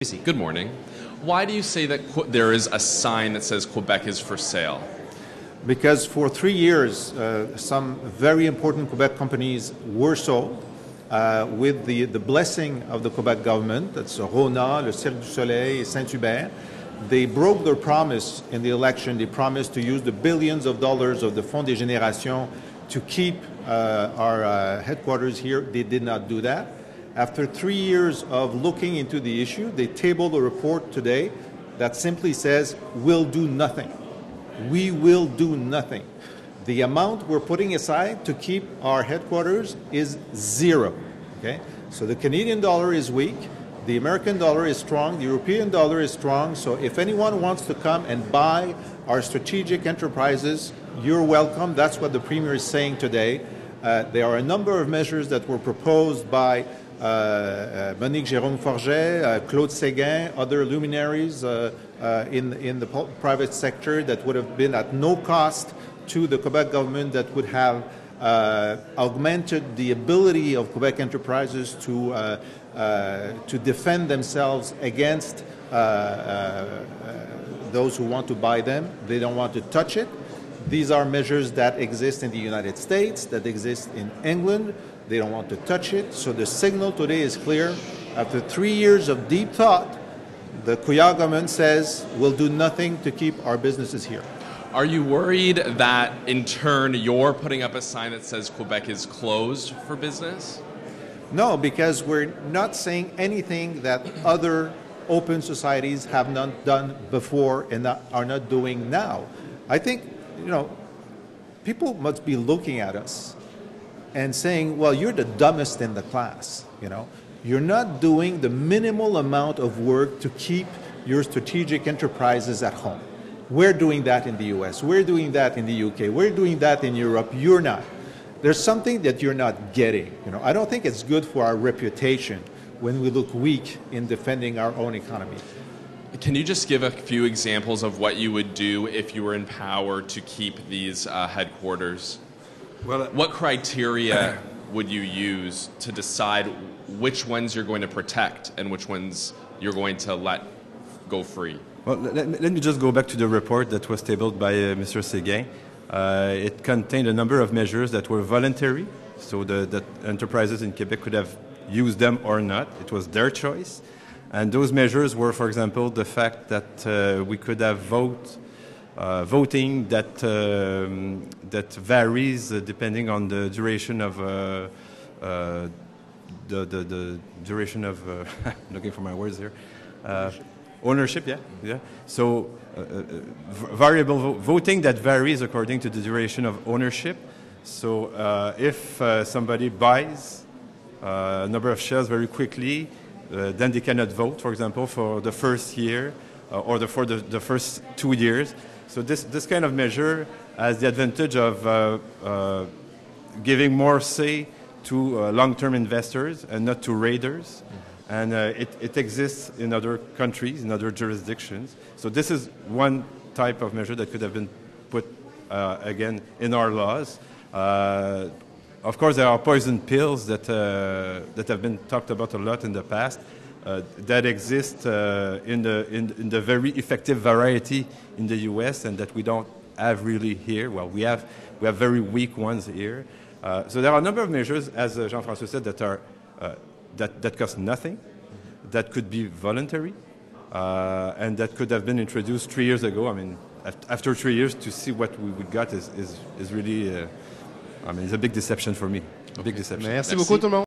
Good morning. Why do you say that there is a sign that says Quebec is for sale? Because for 3 years, some very important Quebec companies were sold with the blessing of the Quebec government. That's Rona, le Cirque du Soleil, Saint-Hubert. They broke their promise in the election. They promised to use the billions of dollars of the Fonds des Générations to keep our headquarters here. They did not do that. After 3 years of looking into the issue, they tabled a report today that simply says, we'll do nothing. We will do nothing. The amount we're putting aside to keep our headquarters is zero. Okay? So the Canadian dollar is weak. The American dollar is strong. The European dollar is strong. So if anyone wants to come and buy our strategic enterprises, you're welcome. That's what the Premier is saying today. There are a number of measures that were proposed by Monique Jérôme-Forget, Claude Séguin, other luminaries in the private sector that would have been at no cost to the Quebec government, that would have augmented the ability of Quebec enterprises to defend themselves against those who want to buy them. They don't want to touch it. These are measures that exist in the United States, that exist in England. They don't want to touch it. So the signal today is clear. After 3 years of deep thought, the Couillard government says we'll do nothing to keep our businesses here. Are you worried that, in turn, you're putting up a sign that says Quebec is closed for business? No, because we're not saying anything that other open societies have not done before and are not doing now. I think, people must be looking at us and saying, well, you're the dumbest in the class, You're not doing the minimal amount of work to keep your strategic enterprises at home. We're doing that in the US. We're doing that in the UK. We're doing that in Europe. You're not. There's something that you're not getting. I don't think it's good for our reputation when we look weak in defending our own economy. Can you just give a few examples of what you would do if you were in power to keep these headquarters? Well, what criteria would you use to decide which ones you're going to protect and which ones you're going to let go free? Well, let me just go back to the report that was tabled by Mr. Séguin. It contained a number of measures that were voluntary, so that enterprises in Quebec could have used them or not. It was their choice. And those measures were, for example, the fact that we could have voting that varies depending on the duration of the duration of looking for my words here. Ownership, yeah. So variable voting that varies according to the duration of ownership. So if somebody buys a number of shares very quickly, then they cannot vote, for example, for the first year or for the first 2 years. So this kind of measure has the advantage of giving more say to long-term investors and not to raiders. And it exists in other countries, in other jurisdictions. So this is one type of measure that could have been put, again, in our laws. Of course, there are poison pills that have been talked about a lot in the past that exist in the very effective variety in the U.S. and that we don't have really here. Well, we have very weak ones here. So there are a number of measures, as Jean-François said, that are that cost nothing, that could be voluntary, and that could have been introduced 3 years ago. I mean, after 3 years, to see what we got is really, it's a big deception for me. A big deception. Merci beaucoup tout le monde.